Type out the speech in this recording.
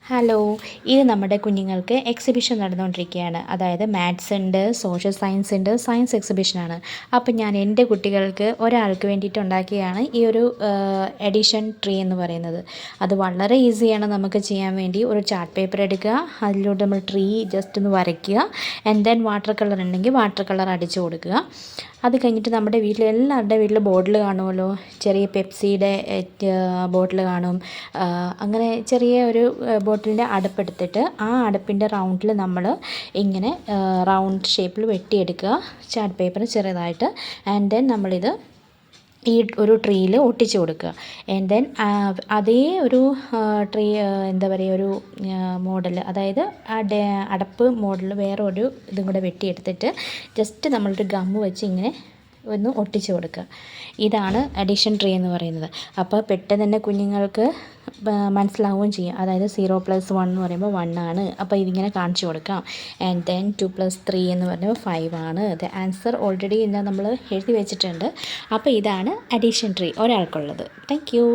Hello, ഇത് നമ്മുടെ കുഞ്ഞുങ്ങൾക്ക് എക്സിബിഷൻ നടന്നുകൊണ്ടിരിക്കുകയാണ്. അതായത് മാത്സ് ഉണ്ട്, സോഷ്യൽ സയൻസ് ഉണ്ട്, സയൻസ് എക്സിബിഷനാണ്. അപ്പം ഞാൻ എൻ്റെ കുട്ടികൾക്ക് ഒരാൾക്ക് വേണ്ടിയിട്ട് ഉണ്ടാക്കിയാണ് ഈ ഒരു എഡിഷൻ ട്രീ എന്ന് പറയുന്നത്. അത് വളരെ ഈസിയാണ് നമുക്ക് ചെയ്യാൻ വേണ്ടി. ഒരു ചാർട്ട് പേപ്പർ എടുക്കുക, അതിലൂടെ നമ്മൾ ട്രീ ജസ്റ്റ് ഒന്ന് വരയ്ക്കുക. ആൻഡ് ദെൻ വാട്ടർ കളർ ഉണ്ടെങ്കിൽ വാട്ടർ കളർ അടിച്ചു കൊടുക്കുക. അത് കഴിഞ്ഞിട്ട് നമ്മുടെ വീട്ടിൽ എല്ലാവരുടെ വീട്ടിൽ ബോട്ടിൽ കാണുമല്ലോ, ചെറിയ പെപ്സിയുടെ ബോട്ടിൽ കാണും. അങ്ങനെ ചെറിയ ഒരു ബോട്ടിലിൻ്റെ അടുപ്പെടുത്തിട്ട് ആ അടുപ്പിൻ്റെ റൗണ്ടിൽ നമ്മൾ ഇങ്ങനെ റൗണ്ട് ഷേപ്പിൽ വെട്ടിയെടുക്കുക, ചാർട്ട് പേപ്പർ ചെറുതായിട്ട്. ആൻഡ് ദെൻ നമ്മളിത് ഈ ഒരു ട്രീയിൽ ഒട്ടിച്ച് കൊടുക്കുക. ആൻഡ് ദെൻ അതേ ഒരു ട്രീ എന്താ പറയുക, ഒരു മോഡൽ, അതായത് അടപ്പ് മോഡൽ വേറെ ഒരു ഇതും കൂടെ വെട്ടിയെടുത്തിട്ട് ജസ്റ്റ് നമ്മളൊരു ഗമ്മ് വെച്ച് ഇങ്ങനെ ഒന്ന് ഒട്ടിച്ച് കൊടുക്കുക. ഇതാണ് അഡീഷൻ ട്രീ എന്ന് പറയുന്നത്. അപ്പോൾ പെട്ടെന്ന് തന്നെ കുഞ്ഞുങ്ങൾക്ക് മനസ്സിലാവുകയും ചെയ്യും. അതായത് 0+1 എന്ന് പറയുമ്പോൾ 1 ആണ്. അപ്പോൾ ഇതിങ്ങനെ കാണിച്ചു കൊടുക്കാം. ആൻഡ് ദെൻ 2+3 എന്ന് പറയുമ്പോൾ 5 ആണ്. ദ ആൻസർ ഓൾറെഡി നമ്മൾ എഴുതി വെച്ചിട്ടുണ്ട്. അപ്പോൾ ഇതാണ് അഡീഷൻ ട്രീ ഒരാൾക്കുള്ളത്. Thank U.